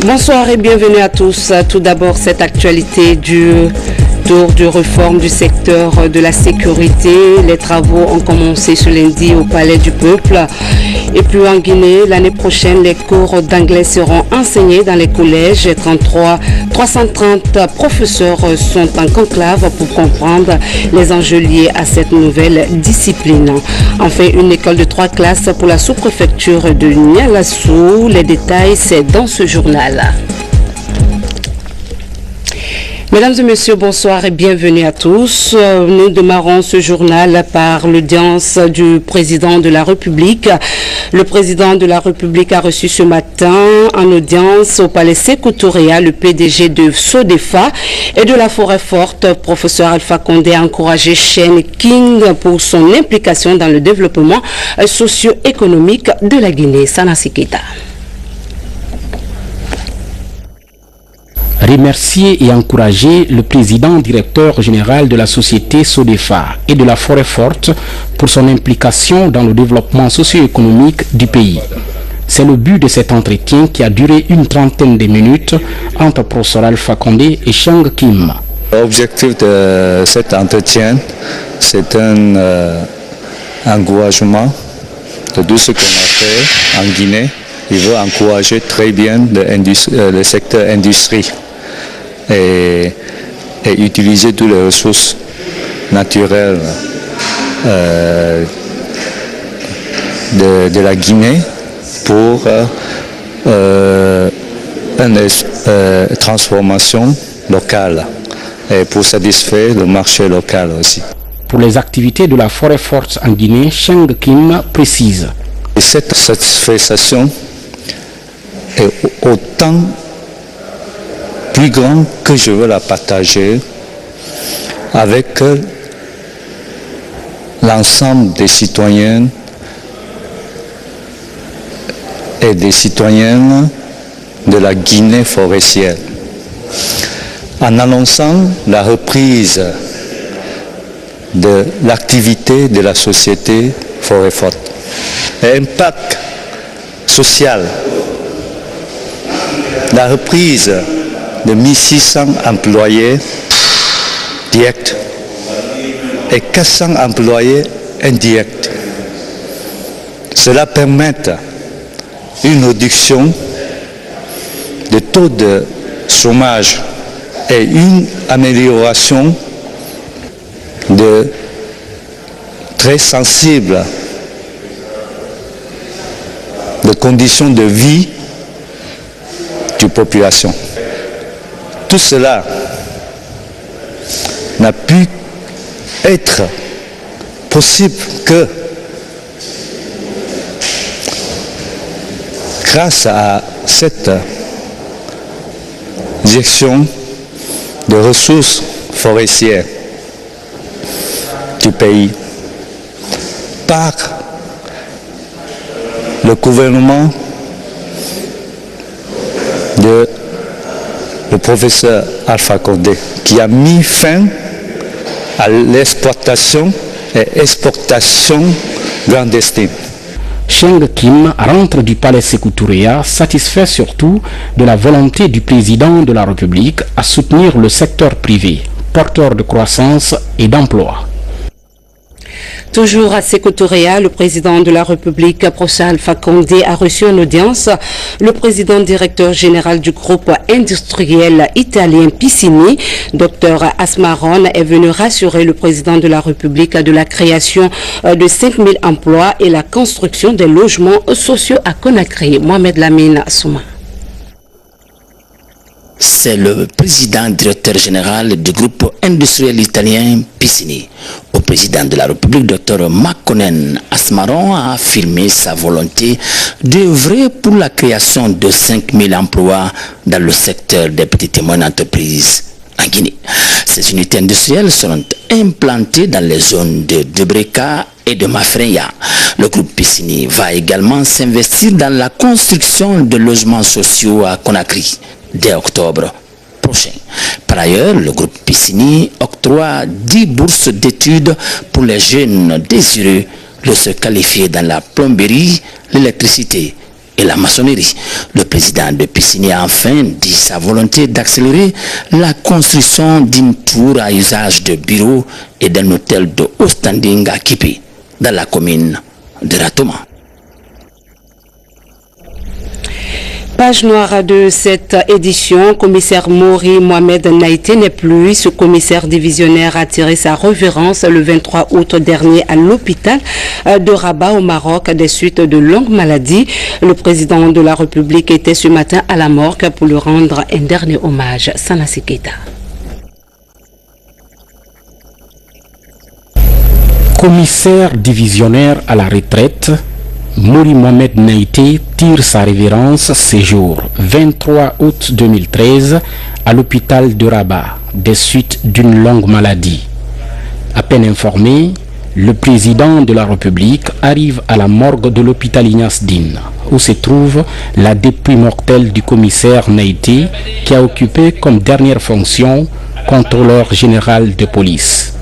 Bonsoir et bienvenue à tous. Tout d'abord, cette actualité du tour de réforme du secteur de la sécurité. Les travaux ont commencé ce lundi au Palais du Peuple. Et puis en Guinée, l'année prochaine, les cours d'anglais seront enseignés dans les collèges. 330 professeurs sont en conclave pour comprendre les enjeux liés à cette nouvelle discipline. Enfin, une école de 3 classes pour la sous-préfecture de Nialassou. Les détails, c'est dans ce journal. Mesdames et messieurs, bonsoir et bienvenue à tous. Nous démarrons ce journal par l'audience du président de la République. Le président de la République a reçu ce matin en audience au Palais Sékou Touré le PDG de SODEFA et de la Forêt Forte, professeur Alpha Condé, a encouragé Shane King pour son implication dans le développement socio-économique de la Guinée. Sanassi Keita. Remercier et encourager le président directeur général de la société SODEFA et de la Forêt Forte pour son implication dans le développement socio-économique du pays. C'est le but de cet entretien qui a duré une trentaine de minutes entre professeur Alpha Condé et Shang Kim. L'objectif de cet entretien, c'est un encouragement de tout ce qu'on a fait en Guinée. Il veut encourager très bien le secteur industrie. Et utiliser toutes les ressources naturelles de la Guinée pour une transformation locale et pour satisfaire le marché local aussi. Pour les activités de la Forêt Forte en Guinée, Shang Kim précise. Et cette satisfaction est autant plus grand que je veux la partager avec l'ensemble des citoyens et des citoyennes de la Guinée forestière. En annonçant la reprise de l'activité de la société Forêt Forte, l'impact social, la reprise de 1600 employés directs et 400 employés indirects. Cela permet une réduction du taux de chômage et une amélioration très sensible des conditions de vie de la population. Tout cela n'a pu être possible que grâce à cette gestion de ressources forestières du pays par le gouvernement de le professeur Alpha Condé, qui a mis fin à l'exploitation et exportation clandestine. Shang Kim rentre du palais Sékou Touré satisfait surtout de la volonté du président de la République à soutenir le secteur privé, porteur de croissance et d'emploi. Toujours à Sékou Touré, le président de la République, professeur Alpha Condé, a reçu en audience le président directeur général du groupe industriel italien Piscini. Dr Asmaron est venu rassurer le président de la République de la création de 5000 emplois et la construction des logements sociaux à Conakry. Mohamed Lamine Souma. C'est le président directeur général du groupe industriel italien Piscini. Au président de la République, Dr Makonnen Asmaron a affirmé sa volonté d'œuvrer pour la création de 5000 emplois dans le secteur des petites et moyennes entreprises en Guinée. Ces unités industrielles seront implantées dans les zones de Debreka et de Mafreya. Le groupe Piscini va également s'investir dans la construction de logements sociaux à Conakry dès octobre prochain. Par ailleurs, le groupe Piscini octroie 10 bourses d'études pour les jeunes désireux de se qualifier dans la plomberie, l'électricité et la maçonnerie. Le président de Piscini a enfin dit sa volonté d'accélérer la construction d'une tour à usage de bureau et d'un hôtel de haut standing à Kipi, dans la commune de Ratoma. Page noire de cette édition, commissaire Mori Mohamed Naïté n'est plus. Ce commissaire divisionnaire a tiré sa révérence le 23 août dernier à l'hôpital de Rabat au Maroc des suites de longues maladies. Le président de la République était ce matin à la morgue pour lui rendre un dernier hommage. Sanassi Keita. Commissaire divisionnaire à la retraite, Mori Mohamed Naïté tire sa révérence ce jour, 23 août 2013, à l'hôpital de Rabat, des suites d'une longue maladie. À peine informé, le président de la République arrive à la morgue de l'hôpital Ignace Dine, où se trouve la dépouille mortelle du commissaire Naïté, qui a occupé comme dernière fonction contrôleur général de police.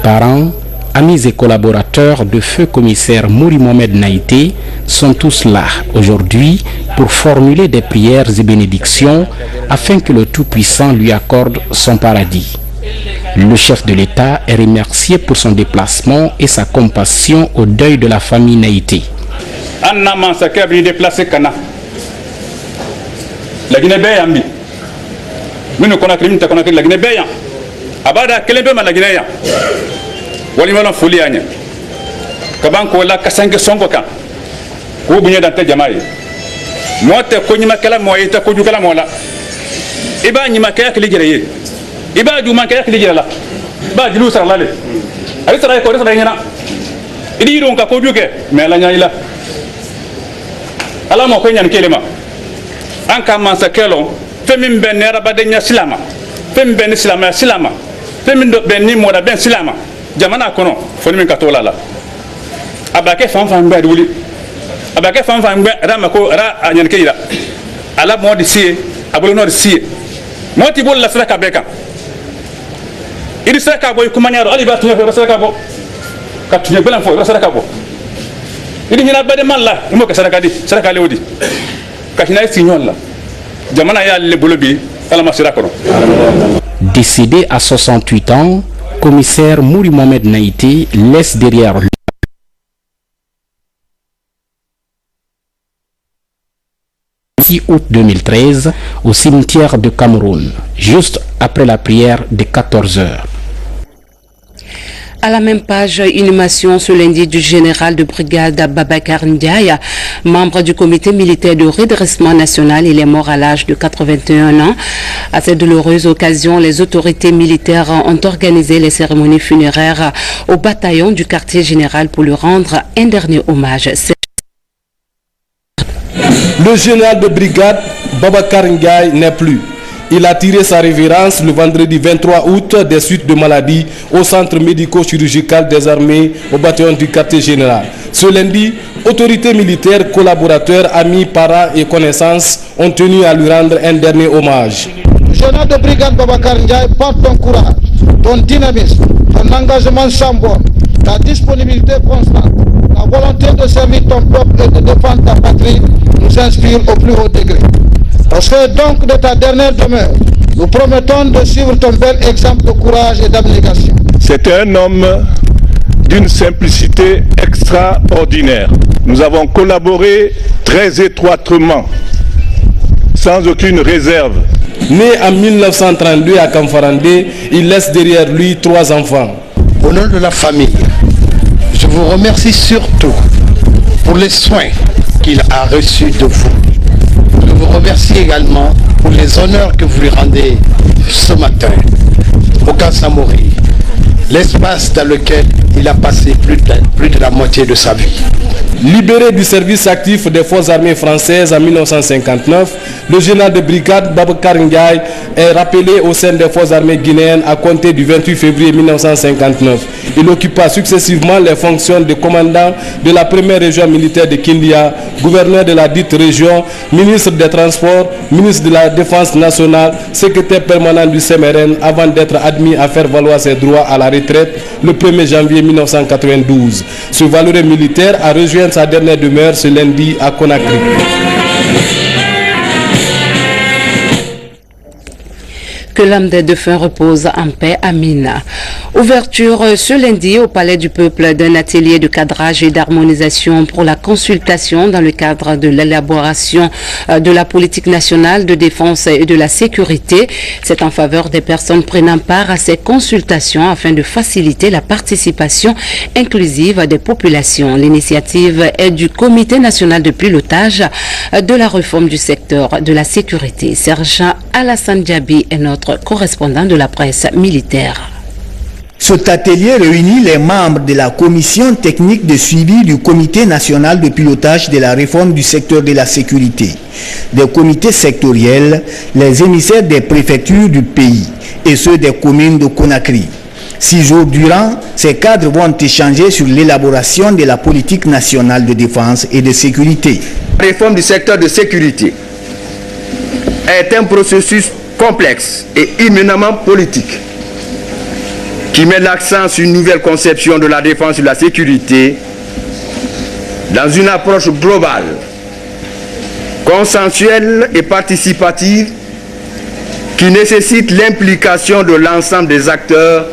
Parents, amis et collaborateurs de feu commissaire Mori Mohamed Naïté sont tous là aujourd'hui pour formuler des prières et bénédictions afin que le Tout-Puissant lui accorde son paradis. Le chef de l'État est remercié pour son déplacement et sa compassion au deuil de la famille Naïté. Anna Mansake a venu déplacer Kana. La Guinée-Béyambi. Nous nous connaissons la Guinée-Béyam. Abada, quel est la Guinée-Béyam? Walimala foli anya kaban ko la kasange songo kan ko bunye dante jama'i mote ko nyima kala moyita ko jukala mola iba nyima kaya kili jere iba juma kaya kili jere la ba jilu sar lale ay sara ko sara ngena idi ron ka ko juke me la nyaila ala mo ko nyan kelema an ka man sa kelo femin ben nera badenya silama fem ben silama femin do ben ni moda ben silama jamana kono foni min katola la abake fanfan be wuli abake fanfan be rama ko ra anyan kayira ala modi sie abolo no sie moti bol la saka beka idi saka boy kuma nyaro ali ba tunya fe saka bo ka tunya belan fo saka bo idi hina bade malla mo ka saka di saka lewdi ka hina signol la jamana ya le bolobi ala masira kono. Décédé à 68 ans, commissaire Mori Mohamed Naïté laisse derrière lui le 6 août 2013 au cimetière de Cameroun, juste après la prière de 14 heures. À la même page, inhumation ce lundi du général de brigade Babakar Ndiaye, membre du comité militaire de redressement national. Il est mort à l'âge de 81 ans. À cette douloureuse occasion, les autorités militaires ont organisé les cérémonies funéraires au bataillon du quartier général pour lui rendre un dernier hommage. Le général de brigade Babakar Ndiaye n'est plus. Il a tiré sa révérence le vendredi 23 août des suites de maladie au centre médico-chirurgical des armées au bataillon du quartier général. Ce lundi, autorités militaires, collaborateurs, amis, parents et connaissances ont tenu à lui rendre un dernier hommage. Le général de brigade Babakar Ndiaye porte ton courage, ton dynamisme, ton engagement sans borne, ta disponibilité constante, la volonté de servir ton peuple et de défendre ta patrie nous inspire au plus haut degré. Au fait donc de ta dernière demeure, nous promettons de suivre ton bel exemple de courage et d'abnégation. C'était un homme d'une simplicité extraordinaire. Nous avons collaboré très étroitement, sans aucune réserve. Né en 1932 à Kamfarandé, il laisse derrière lui 3 enfants. Au nom de la famille, je vous remercie surtout pour les soins qu'il a reçus de vous. Je vous remercie également pour les honneurs que vous lui rendez ce matin au Camp Samori, l'espace dans lequel il a passé plus de la moitié de sa vie. Libéré du service actif des forces armées françaises en 1959, le général de brigade Babakar Ndiaye est rappelé au sein des forces armées guinéennes à compter du 28 février 1959. Il occupa successivement les fonctions de commandant de la première région militaire de Kindia, gouverneur de la dite région, ministre des Transports, ministre de la Défense nationale, secrétaire permanent du CMRN avant d'être admis à faire valoir ses droits à la retraite le 1er janvier 1992. Ce valeureux militaire a rejoint atteint sa dernière demeure ce lundi à Conakry. Que l'âme des défunts repose en paix. Amina. Ouverture ce lundi au Palais du Peuple d'un atelier de cadrage et d'harmonisation pour la consultation dans le cadre de l'élaboration de la politique nationale de défense et de la sécurité. C'est en faveur des personnes prenant part à ces consultations afin de faciliter la participation inclusive des populations. L'initiative est du Comité national de pilotage de la réforme du secteur de la sécurité. Sergent Alassane Diaby est notre correspondant de la presse militaire. Cet atelier réunit les membres de la commission technique de suivi du Comité national de pilotage de la réforme du secteur de la sécurité, des comités sectoriels, les émissaires des préfectures du pays et ceux des communes de Conakry. 6 jours durant, ces cadres vont échanger sur l'élaboration de la politique nationale de défense et de sécurité. La réforme du secteur de sécurité est un processus complexe et éminemment politique qui met l'accent sur une nouvelle conception de la défense et de la sécurité dans une approche globale, consensuelle et participative qui nécessite l'implication de l'ensemble des acteurs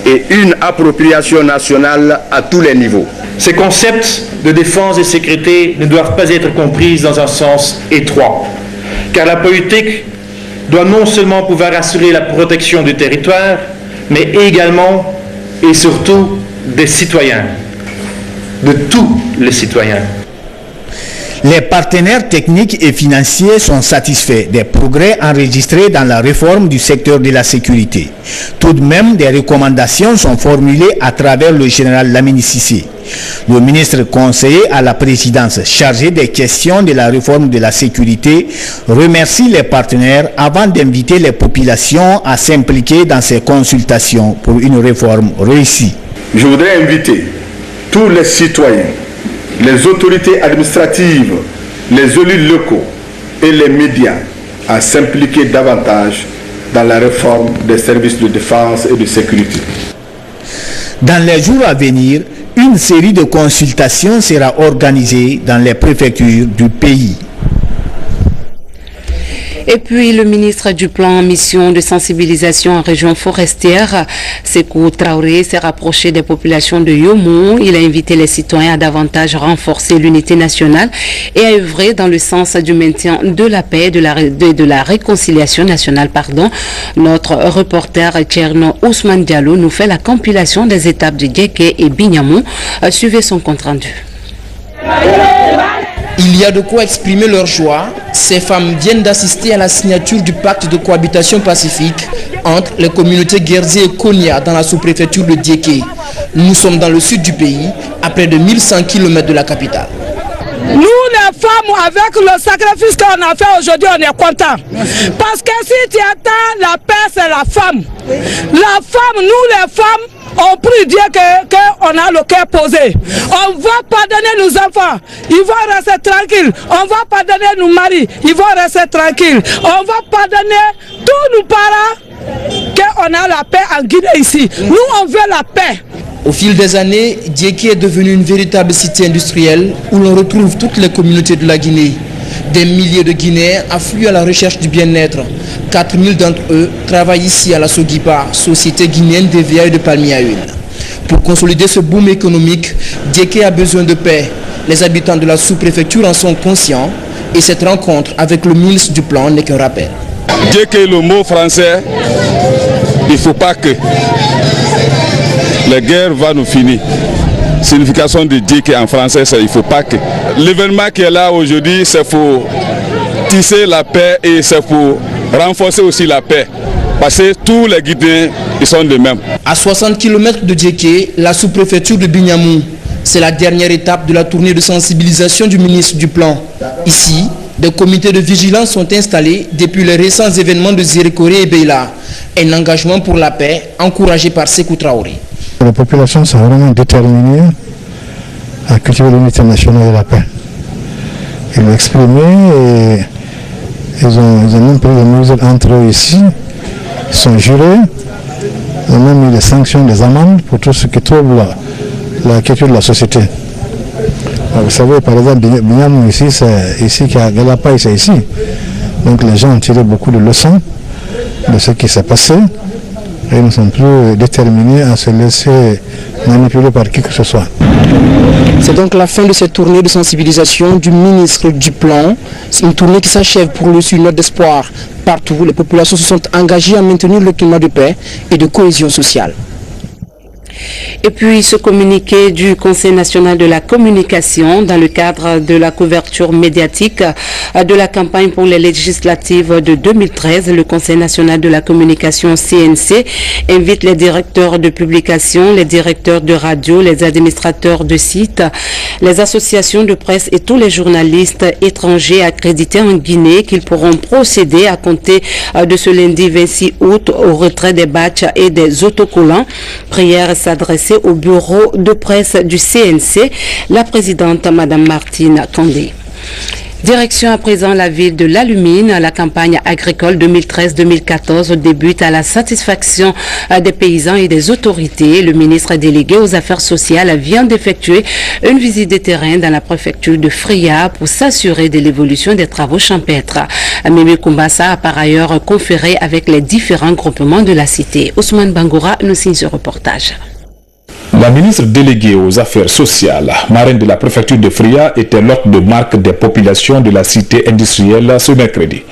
et une appropriation nationale à tous les niveaux. Ces concepts de défense et de sécurité ne doivent pas être compris dans un sens étroit, car la politique doit non seulement pouvoir assurer la protection du territoire, mais également et surtout des citoyens, de tous les citoyens. Les partenaires techniques et financiers sont satisfaits des progrès enregistrés dans la réforme du secteur de la sécurité. Tout de même, des recommandations sont formulées à travers le général Lamine Cissé. Le ministre conseiller à la présidence chargé des questions de la réforme de la sécurité remercie les partenaires avant d'inviter les populations à s'impliquer dans ces consultations pour une réforme réussie. Je voudrais inviter tous les citoyens, les autorités administratives, les élus locaux et les médias à s'impliquer davantage dans la réforme des services de défense et de sécurité. Dans les jours à venir, une série de consultations sera organisée dans les préfectures du pays. Et puis le ministre du Plan en mission de sensibilisation en région forestière, Sékou Traoré, s'est rapproché des populations de Yomou. Il a invité les citoyens à davantage renforcer l'unité nationale et à œuvrer dans le sens du maintien de la paix et de la réconciliation nationale. Notre reporter Tcherno Ousmane Diallo nous fait la compilation des étapes de Djeké et Bignamou. Suivez son compte rendu. Il y a de quoi exprimer leur joie. Ces femmes viennent d'assister à la signature du pacte de cohabitation pacifique entre les communautés Guerzi et Konya dans la sous-préfecture de Djeké. Nous sommes dans le sud du pays, à près de 1100 km de la capitale. Nous les femmes, avec le sacrifice qu'on a fait aujourd'hui, on est contents. Parce que si tu attends la paix, c'est la femme. La femme, nous les femmes, on prie Dieu qu'on a le cœur posé. On va pardonner nos enfants, ils vont rester tranquilles. On va pardonner nos maris, ils vont rester tranquilles. On va pardonner tous nos parents, qu'on a la paix en Guinée ici. Nous, on veut la paix. Au fil des années, Djeké est devenu une véritable cité industrielle où l'on retrouve toutes les communautés de la Guinée. Des milliers de Guinéens affluent à la recherche du bien-être. 4000 d'entre eux travaillent ici à la Sogipa, société guinéenne des vieilles de palmiers à huile. Pour consolider ce boom économique, Djeké a besoin de paix. Les habitants de la sous-préfecture en sont conscients et cette rencontre avec le ministre du Plan n'est qu'un rappel. Djeké, le mot français, il ne faut pas que la guerre va nous finir. Signification de Djeké en français, c'est il ne faut pas que. L'événement qui est là aujourd'hui, c'est pour tisser la paix et c'est pour renforcer aussi la paix. Parce que tous les Guinéens, ils sont de même. À 60 km de Djeké, la sous-préfecture de Bignamou, c'est la dernière étape de la tournée de sensibilisation du ministre du Plan. Ici, des comités de vigilance sont installés depuis les récents événements de Zérékoré et Beila. Un engagement pour la paix encouragé par Sékou Traoré. Les populations sont vraiment déterminées à cultiver l'unité nationale et la paix. Ils l'ont exprimé et ils ont même pris des mesures entre eux ici. Ils sont jurés. Ils ont même mis des sanctions, des amendes pour tout ce qui trouble la culture de la société. Vous savez, par exemple, Bignam ici, c'est ici qu'il y a Galapay, c'est ici. Donc les gens ont tiré beaucoup de leçons de ce qui s'est passé et ils ne sont plus déterminés à se laisser manipuler par qui que ce soit. C'est donc la fin de cette tournée de sensibilisation du ministre du Plan. C'est une tournée qui s'achève pour le sur une note d'espoir. Partout, les populations se sont engagées à maintenir le climat de paix et de cohésion sociale. Et puis ce communiqué du Conseil national de la communication dans le cadre de la couverture médiatique de la campagne pour les législatives de 2013, le Conseil national de la communication CNC invite les directeurs de publication, les directeurs de radio, les administrateurs de sites, les associations de presse et tous les journalistes étrangers accrédités en Guinée qu'ils pourront procéder à compter de ce lundi 26 août au retrait des badges et des autocollants. Prière s'adresser au bureau de presse du CNC, la présidente Madame Martine Kandé. Direction à présent la ville de l'Alumine. La campagne agricole 2013-2014 débute à la satisfaction des paysans et des autorités. Le ministre délégué aux affaires sociales vient d'effectuer une visite de terrain dans la préfecture de Fria pour s'assurer de l'évolution des travaux champêtres. Mimi Koumbassa a par ailleurs conféré avec les différents groupements de la cité. Ousmane Bangoura nous signe ce reportage. La ministre déléguée aux affaires sociales, marraine de la préfecture de Fria, était l'hôte de marque des populations de la cité industrielle ce mercredi.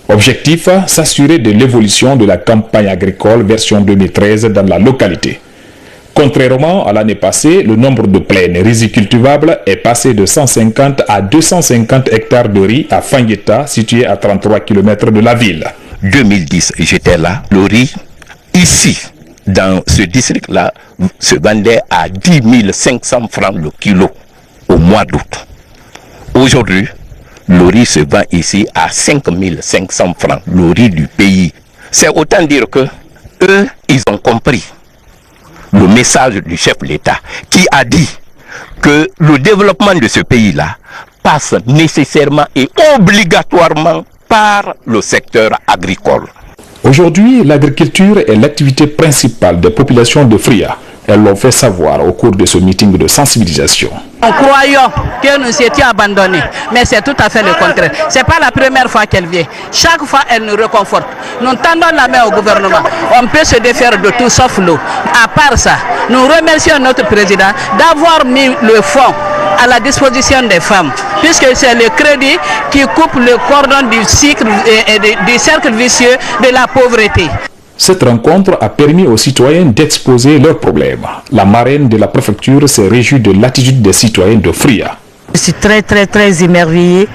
Objectif, s'assurer de l'évolution de la campagne agricole version 2013 dans la localité. Contrairement à l'année passée, le nombre de plaines rizicultivables est passé de 150 à 250 hectares de riz à Fangueta, situé à 33 km de la ville. 2010, j'étais là, le riz, ici, dans ce district-là, se vendait à 10 500 francs le kilo au mois d'août. Aujourd'hui, le riz se vend ici à 5 500 francs, le riz du pays. C'est autant dire que eux, ils ont compris le message du chef de l'État qui a dit que le développement de ce pays-là passe nécessairement et obligatoirement par le secteur agricole. Aujourd'hui, l'agriculture est l'activité principale des populations de Fria. Elles l'ont fait savoir au cours de ce meeting de sensibilisation. Nous croyons que nous étions abandonnés, mais c'est tout à fait le contraire. Ce n'est pas la première fois qu'elle vient. Chaque fois, elle nous réconforte. Nous tendons la main au gouvernement. On peut se défaire de tout sauf l'eau. À part ça, nous remercions notre président d'avoir mis le fonds à la disposition des femmes, puisque c'est le crédit qui coupe le cordon du cercle vicieux de la pauvreté. Cette rencontre a permis aux citoyens d'exposer leurs problèmes. La marraine de la préfecture s'est réjouie de l'attitude des citoyens de Fria. Je suis très émerveillée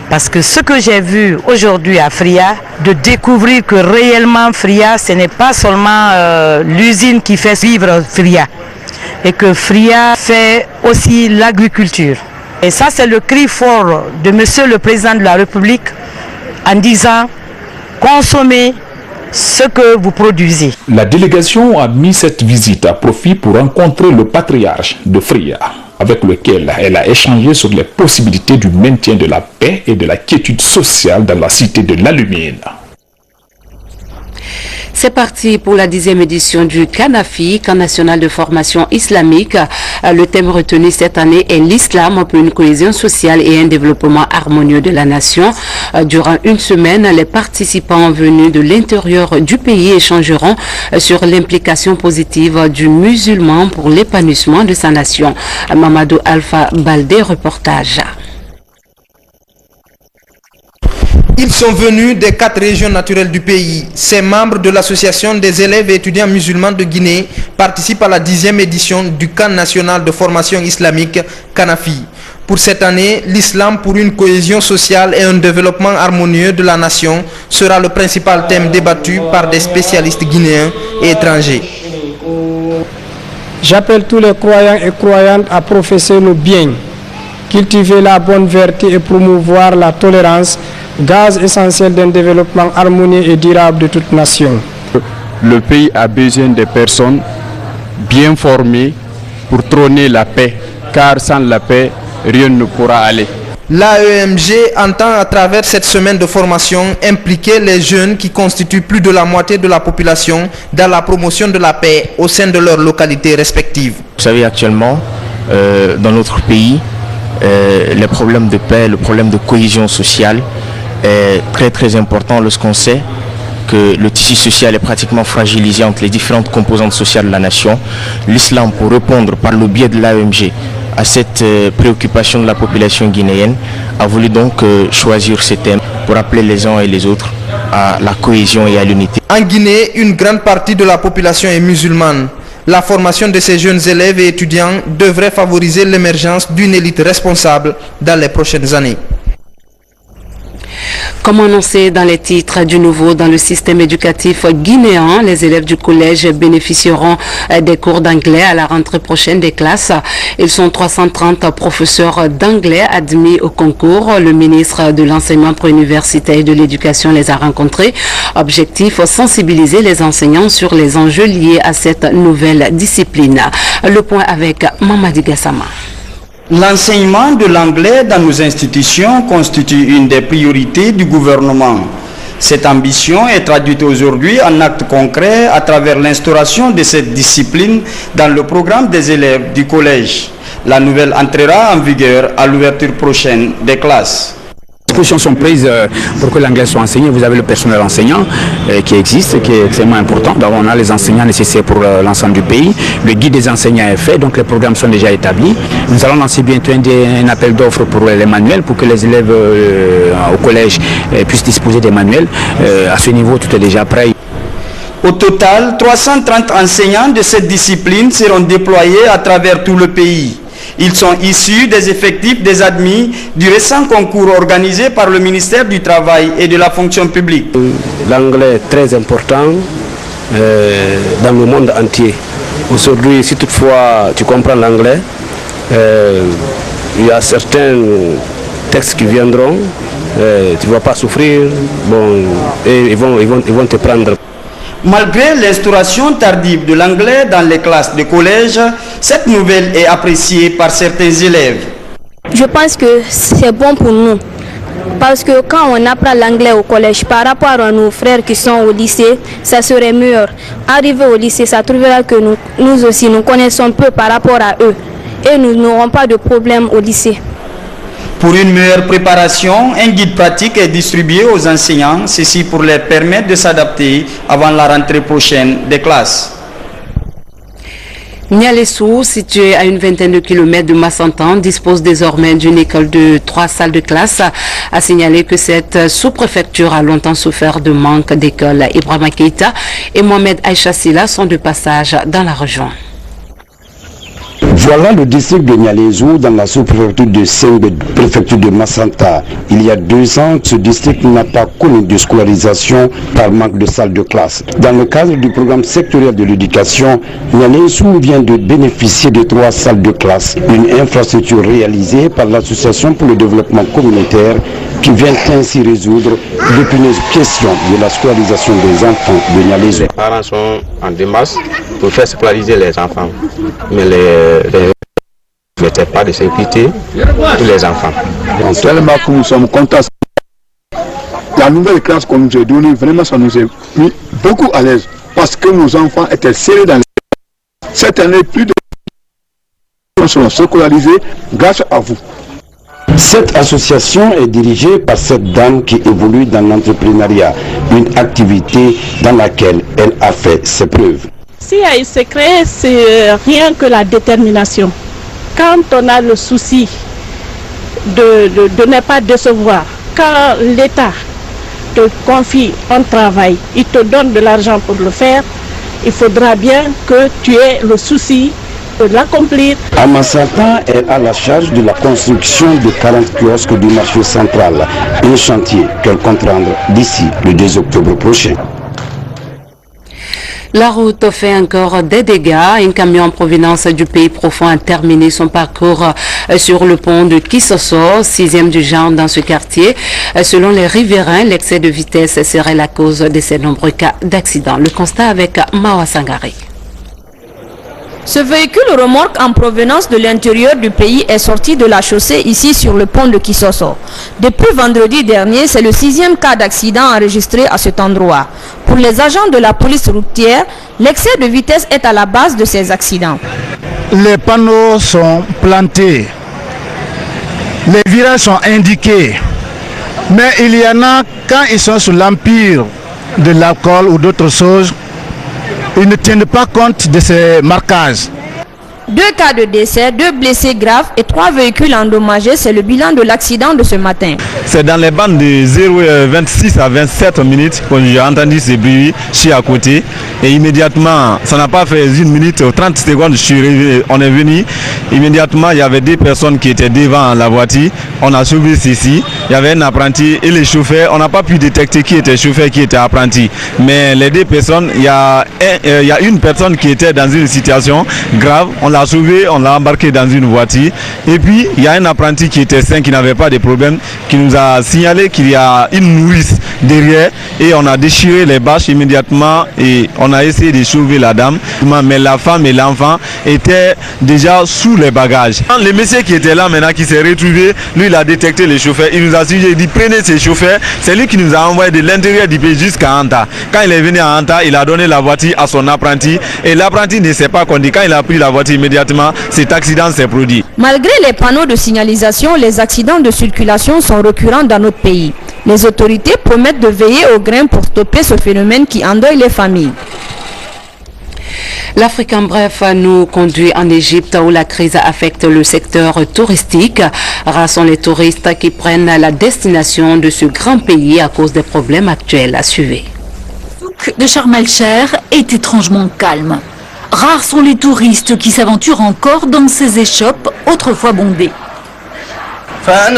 parce que ce que j'ai vu aujourd'hui à Fria, de découvrir que réellement Fria, ce n'est pas seulement l'usine qui fait vivre Fria, et que Fria fait aussi l'agriculture. Et ça, c'est le cri fort de Monsieur le Président de la République en disant « consommez ce que vous produisez ». La délégation a mis cette visite à profit pour rencontrer le patriarche de Fria, avec lequel elle a échangé sur les possibilités du maintien de la paix et de la quiétude sociale dans la cité de l'Alumine. C'est parti pour la 10e édition du CANAFI, Camp national de formation islamique. Le thème retenu cette année est l'islam pour une cohésion sociale et un développement harmonieux de la nation. Durant une semaine, les participants venus de l'intérieur du pays échangeront sur l'implication positive du musulman pour l'épanouissement de sa nation. Mamadou Alpha Baldé, reportage. Ils sont venus des 4 régions naturelles du pays. Ces membres de l'association des élèves et étudiants musulmans de Guinée participent à la 10e édition du Camp national de formation islamique CANAFI. Pour cette année, l'islam pour une cohésion sociale et un développement harmonieux de la nation sera le principal thème débattu par des spécialistes guinéens et étrangers. J'appelle tous les croyants et croyantes à professer le bien, cultiver la bonne vertu et promouvoir la tolérance, gaz essentiel d'un développement harmonieux et durable de toute nation. Le pays a besoin de personnes bien formées pour trôner la paix, car sans la paix, rien ne pourra aller. L'AEMG entend à travers cette semaine de formation impliquer les jeunes qui constituent plus de la moitié de la population dans la promotion de la paix au sein de leurs localités respectives. Vous savez, actuellement, dans notre pays, les problèmes de paix, le problème de cohésion sociale est très très important lorsqu'on sait que le tissu social est pratiquement fragilisé entre les différentes composantes sociales de la nation. L'islam, pour répondre par le biais de l'AMG à cette préoccupation de la population guinéenne, a voulu donc choisir ce thème pour appeler les uns et les autres à la cohésion et à l'unité. En Guinée, une grande partie de la population est musulmane. La formation de ces jeunes élèves et étudiants devrait favoriser l'émergence d'une élite responsable dans les prochaines années. Comme annoncé dans les titres du nouveau dans le système éducatif guinéen, les élèves du collège bénéficieront des cours d'anglais à la rentrée prochaine des classes. Ils sont 330 professeurs d'anglais admis au concours. Le ministre de l'Enseignement préuniversitaire et de l'Éducation les a rencontrés. Objectif, sensibiliser les enseignants sur les enjeux liés à cette nouvelle discipline. Le point avec Mamadi Gassama. L'enseignement de l'anglais dans nos institutions constitue une des priorités du gouvernement. Cette ambition est traduite aujourd'hui en actes concrets à travers l'instauration de cette discipline dans le programme des élèves du collège. La nouvelle entrera en vigueur à l'ouverture prochaine des classes. Les dispositions sont prises pour que l'anglais soit enseigné. Vous avez le personnel enseignant qui existe, qui est extrêmement important. Donc on a les enseignants nécessaires pour l'ensemble du pays. Le guide des enseignants est fait, donc les programmes sont déjà établis. Nous allons lancer bientôt un appel d'offres pour les manuels, pour que les élèves au collège puissent disposer des manuels. À ce niveau, tout est déjà prêt. Au total, 330 enseignants de cette discipline seront déployés à travers tout le pays. Ils sont issus des effectifs des admis du récent concours organisé par le ministère du Travail et de la Fonction publique. L'anglais est très important dans le monde entier. Aujourd'hui, si toutefois tu comprends l'anglais, il y a certains textes qui viendront, tu ne vas pas souffrir, bon, et ils vont te prendre. Malgré l'instauration tardive de l'anglais dans les classes de collège, cette nouvelle est appréciée par certains élèves. Je pense que c'est bon pour nous. Parce que quand on apprend l'anglais au collège, par rapport à nos frères qui sont au lycée, ça serait mieux. Arrivé au lycée, ça trouvera que nous aussi, nous connaissons peu par rapport à eux. Et nous n'aurons pas de problème au lycée. Pour une meilleure préparation, un guide pratique est distribué aux enseignants, ceci pour leur permettre de s'adapter avant la rentrée prochaine des classes. Nialessou, situé à une vingtaine de kilomètres de Massantan, dispose désormais d'une école de 3 salles de classe. A signalé que cette sous-préfecture a longtemps souffert de manque d'écoles. Ibrahima Keïta et Mohamed Aïcha Silla sont de passage dans la région. Voilà le district de Nialessou dans la sous-préfecture de Sengue, préfecture de Massanta. Il y a 2 ans, ce district n'a pas connu de scolarisation par manque de salles de classe. Dans le cadre du programme sectoriel de l'éducation, Nialessou vient de bénéficier de 3 salles de classe, une infrastructure réalisée par l'Association pour le développement communautaire qui vient ainsi résoudre l'épineuse question de la scolarisation des enfants de Nialessou. Les parents sont en démarche pour faire scolariser les enfants, mais les n'étaient pas de sécurité pour les enfants. Donc, tellement que nous sommes contents. La nouvelle classe qu'on nous a donnée, vraiment ça nous a mis beaucoup à l'aise parce que nos enfants étaient serrés dans les... Cette année, plus de seront scolarisés grâce à vous. Cette association est dirigée par cette dame qui évolue dans l'entrepreneuriat, une activité dans laquelle elle a fait ses preuves. Si il s'est créé, c'est rien que la détermination. Quand on a le souci de ne pas décevoir, quand l'État te confie un travail, il te donne de l'argent pour le faire, il faudra bien que tu aies le souci de l'accomplir. À Massanta, elle a la charge de la construction de 40 kiosques du marché central, un chantier qu'elle compte rendre d'ici le 2 octobre prochain. La route fait encore des dégâts. Un camion en provenance du pays profond a terminé son parcours sur le pont de Kisosso, 6e du genre dans ce quartier. Selon les riverains, l'excès de vitesse serait la cause de ces nombreux cas d'accidents. Le constat avec Mawa Sangari. Ce véhicule remorque en provenance de l'intérieur du pays est sorti de la chaussée ici sur le pont de Kisosso. Depuis vendredi dernier, c'est le 6e cas d'accident enregistré à cet endroit. Pour les agents de la police routière, l'excès de vitesse est à la base de ces accidents. Les panneaux sont plantés Les virages sont indiqués. Mais il y en a, quand ils sont sous l'empire de l'alcool ou d'autres choses, ils ne tiennent pas compte de ces marquages. 2 cas de décès, 2 blessés graves et 3 véhicules endommagés, c'est le bilan de l'accident de ce matin. C'est dans les bandes de 0,26 à 27 minutes que j'ai entendu ces bruits, je suis à côté et immédiatement, ça n'a pas fait 1 minute, 30 secondes, on est venu. Immédiatement, il y avait 2 personnes qui étaient devant la voiture, on a sauvé ceci, il y avait un apprenti et les chauffeurs, on n'a pas pu détecter qui était chauffeur, qui était apprenti. Mais les 2 personnes, il y a une personne qui était dans une situation grave, on l'a sauvé, on l'a embarqué dans une voiture et puis il y a un apprenti qui était sain, qui n'avait pas de problème, qui nous a signalé qu'il y a une nourrice derrière et on a déchiré les bâches immédiatement et on a essayé de sauver la dame, mais la femme et l'enfant étaient déjà sous les bagages. Le monsieur qui était là maintenant, qui s'est retrouvé, lui il a détecté les chauffeurs, il nous a suivi, il dit prenez ces chauffeurs, c'est lui qui nous a envoyé de l'intérieur du pays jusqu'à Anta. Quand il est venu à Anta, il a donné la voiture à son apprenti et l'apprenti ne s'est pas conduit. Quand il a pris la voiture, immédiatement cet accident s'est produit. Malgré les panneaux de signalisation, les accidents de circulation sont récurrents dans notre pays. Les autorités promettent de veiller au grain pour stopper ce phénomène qui endeuille les familles. L'Afrique en bref nous conduit en Égypte où la crise affecte le secteur touristique. Rares sont les touristes qui prennent la destination de ce grand pays à cause des problèmes actuels. À suivre. Le souk de Sharm el-Sheikh est étrangement calme. Rares sont les touristes qui s'aventurent encore dans ces échoppes autrefois bondées.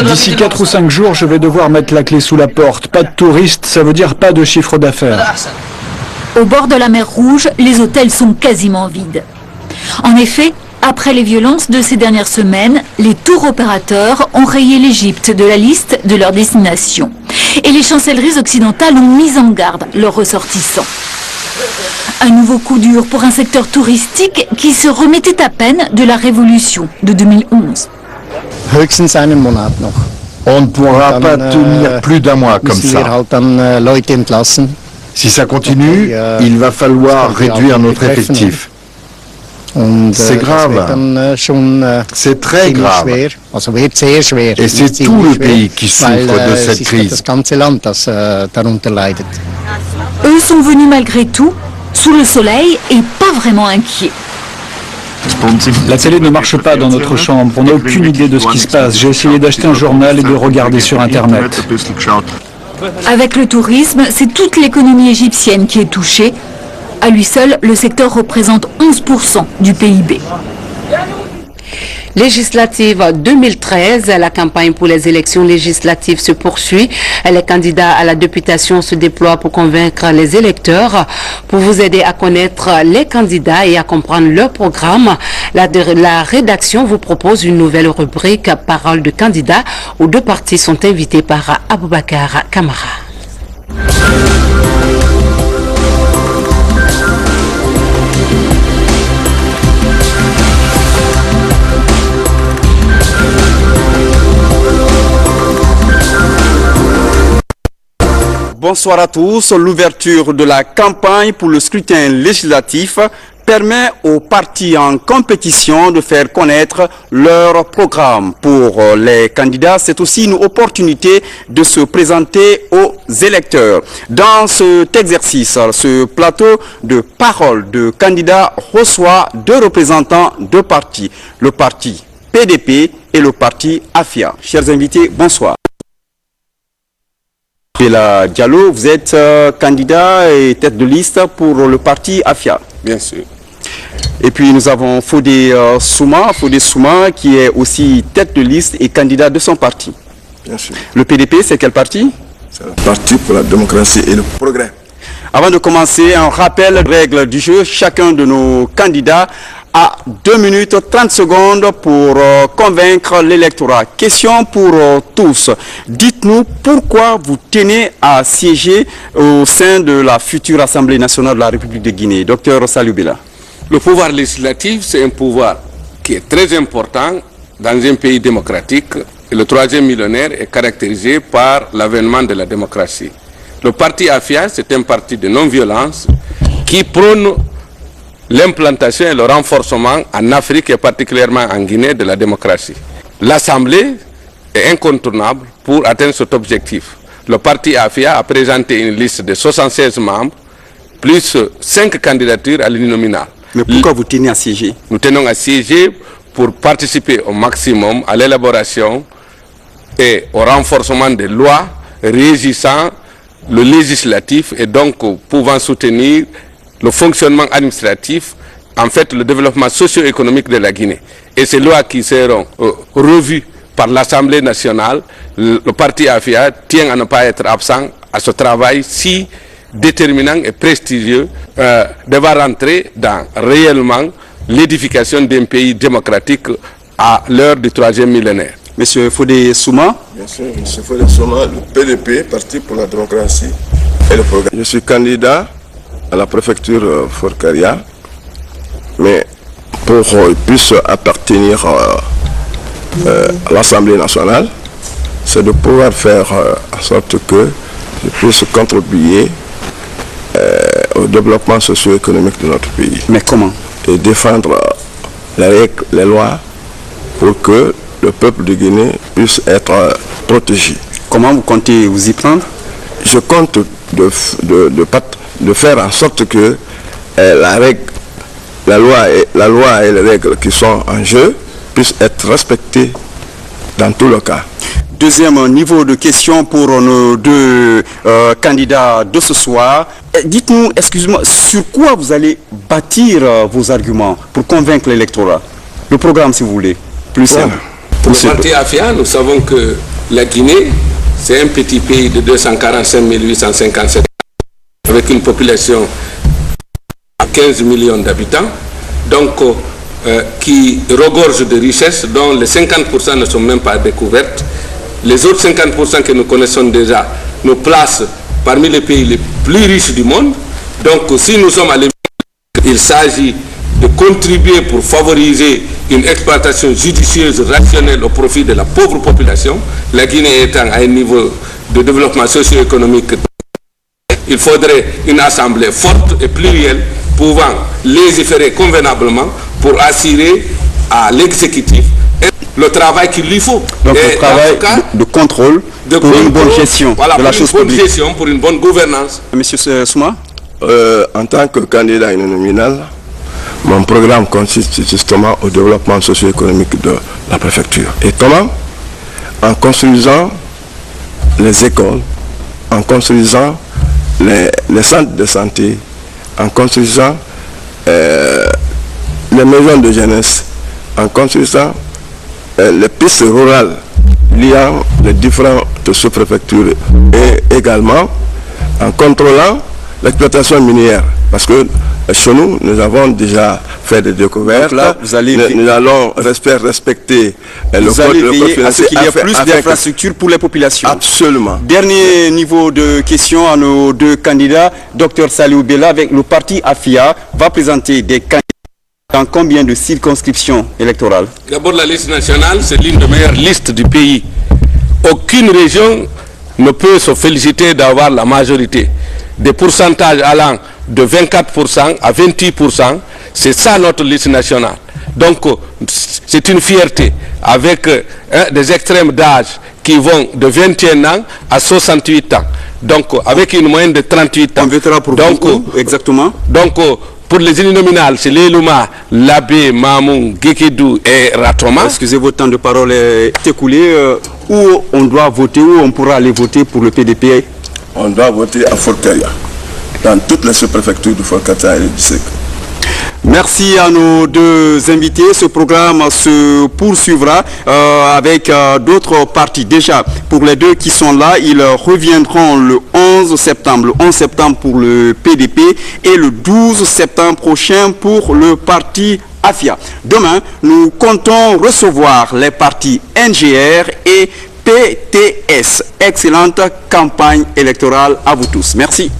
D'ici 4 ou 5 jours, je vais devoir mettre la clé sous la porte. Pas de touristes, ça veut dire pas de chiffre d'affaires. Au bord de la mer Rouge, les hôtels sont quasiment vides. En effet, après les violences de ces dernières semaines, les tours opérateurs ont rayé l'Égypte de la liste de leurs destinations. Et les chancelleries occidentales ont mis en garde leurs ressortissants. Un nouveau coup dur pour un secteur touristique qui se remettait à peine de la révolution de 2011. On ne pourra pas tenir plus d'1 mois comme ça. Si ça continue, il va falloir réduire notre effectif. C'est grave. C'est très grave. Et c'est tout le pays qui souffre de cette crise. Eux sont venus malgré tout, sous le soleil et pas vraiment inquiets. La télé ne marche pas dans notre chambre, on n'a aucune idée de ce qui se passe. J'ai essayé d'acheter un journal et de regarder sur Internet. Avec le tourisme, c'est toute l'économie égyptienne qui est touchée. À lui seul, le secteur représente 11% du PIB. Législative 2013, la campagne pour les élections législatives se poursuit. Les candidats à la députation se déploient pour convaincre les électeurs. Pour vous aider à connaître les candidats et à comprendre leur programme, la rédaction vous propose une nouvelle rubrique « Parole de candidats » où 2 partis sont invités par Aboubakar Kamara. Bonsoir à tous. L'ouverture de la campagne pour le scrutin législatif permet aux partis en compétition de faire connaître leur programme. Pour les candidats, c'est aussi une opportunité de se présenter aux électeurs. Dans cet exercice, ce plateau de parole de candidats reçoit 2 représentants de partis, le parti PDP et le parti AFIA. Chers invités, bonsoir. Bella Diallo, vous êtes candidat et tête de liste pour le parti AFIA. Bien sûr. Et puis nous avons Fodé Souma qui est aussi tête de liste et candidat de son parti. Bien sûr. Le PDP, c'est quel parti? C'est le Parti pour la démocratie et le progrès. Avant de commencer, un rappel des règles du jeu. Chacun de nos candidats a 2 minutes 30 secondes pour convaincre l'électorat. Question pour tous. Dites-nous pourquoi vous tenez à siéger au sein de la future Assemblée nationale de la République de Guinée. Docteur Salou Bella. Le pouvoir législatif, c'est un pouvoir qui est très important dans un pays démocratique. Et le 3e millénaire est caractérisé par l'avènement de la démocratie. Le parti AFIA, c'est un parti de non-violence qui prône l'implantation et le renforcement en Afrique et particulièrement en Guinée de la démocratie. L'Assemblée, est incontournable pour atteindre cet objectif. Le parti AFIA a présenté une liste de 76 membres, plus 5 candidatures à l'uninominal. Mais pourquoi vous tenez à siéger? Nous tenons à siéger pour participer au maximum à l'élaboration et au renforcement des lois régissant le législatif et donc pouvant soutenir le fonctionnement administratif, en fait le développement socio-économique de la Guinée. Et ces lois qui seront revues par l'Assemblée nationale, le parti AFIA tient à ne pas être absent à ce travail si déterminant et prestigieux devant rentrer dans réellement l'édification d'un pays démocratique à l'heure du 3e millénaire. Monsieur Fodé Souma. Bien sûr, Monsieur Fodé Souma, le PDP, Parti pour la démocratie et le programme. Je suis candidat à la préfecture Forcaria, mais pour qu'il puisse appartenir à l'Assemblée nationale, c'est de pouvoir faire en sorte que je puisse contribuer au développement socio-économique de notre pays. Mais comment? Et défendre les règles, les lois pour que le peuple de Guinée puisse être protégé. Comment vous comptez vous y prendre? Je compte de faire en sorte que la loi et les règles qui sont en jeu puissent être respectées dans tous les cas. Deuxième niveau de question pour nos deux candidats de ce soir. Dites-nous, excusez-moi, sur quoi vous allez bâtir vos arguments pour convaincre l'électorat? Le programme, si vous voulez, plus simple. Pour le parti AFIA, nous savons que la Guinée, c'est un petit pays de 245 857 avec une population à 15 millions d'habitants, donc qui regorge de richesses dont les 50% ne sont même pas découvertes. Les autres 50% que nous connaissons déjà nous placent parmi les pays les plus riches du monde. Donc si nous sommes à l'époque, il s'agit de contribuer pour favoriser une exploitation judicieuse, rationnelle au profit de la pauvre population. La Guinée étant à un niveau de développement socio-économique, il faudrait une assemblée forte et plurielle pouvant légiférer convenablement pour assurer à l'exécutif le travail qu'il lui faut. Donc le travail de contrôle pour une bonne gestion de la chose publique. Pour une bonne gouvernance. Monsieur Souma. En tant que candidat uninominal, mon programme consiste justement au développement socio-économique de la préfecture. Et comment? En construisant les écoles, en construisant les centres de santé, en construisant les maisons de jeunesse, en construisant les pistes rurales liant les différentes sous-préfectures et également en contrôlant l'exploitation minière. Parce que chez nous, nous avons déjà fait des découvertes. Là, nous allons respecter le code financier à ce qu'il y ait plus d'infrastructures pour les populations. Absolument. Dernier niveau de question à nos deux candidats. Dr Saliou Bella, avec le parti AFIA, va présenter des candidats dans combien de circonscriptions électorales? D'abord, la liste nationale, c'est l'une des meilleures listes du pays. Aucune région ne peut se féliciter d'avoir la majorité. Des pourcentages allant de 24% à 28%, c'est ça notre liste nationale. Donc, c'est une fierté avec des extrêmes d'âge qui vont de 21 ans à 68 ans. Donc, avec une moyenne de 38 ans. On votera pour vous, exactement. Donc, pour les uninominales, c'est l'Eluma, Labé, Mamoun, Gekedou et Ratoma. Excusez, votre temps de parole est écoulé. Où on doit voter, où on pourra aller voter pour le PDP? On doit voter à Forcaria, dans toutes les sous-préfectures de Forcaria et du district. Merci à nos deux invités. Ce programme se poursuivra avec d'autres partis. Déjà, pour les deux qui sont là, ils reviendront le 11 septembre. Le 11 septembre pour le PDP et le 12 septembre prochain pour le parti AFIA. Demain, nous comptons recevoir les partis NGR et PTS. Excellente campagne électorale à vous tous. Merci.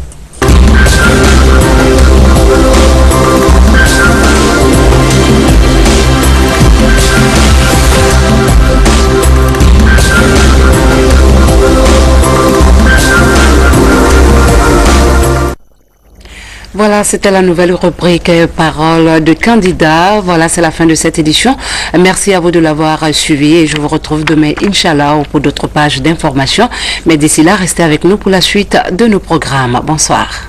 Voilà, c'était la nouvelle rubrique Parole de candidat. Voilà, c'est la fin de cette édition. Merci à vous de l'avoir suivi et je vous retrouve demain, Inch'Allah, pour d'autres pages d'informations. Mais d'ici là, restez avec nous pour la suite de nos programmes. Bonsoir.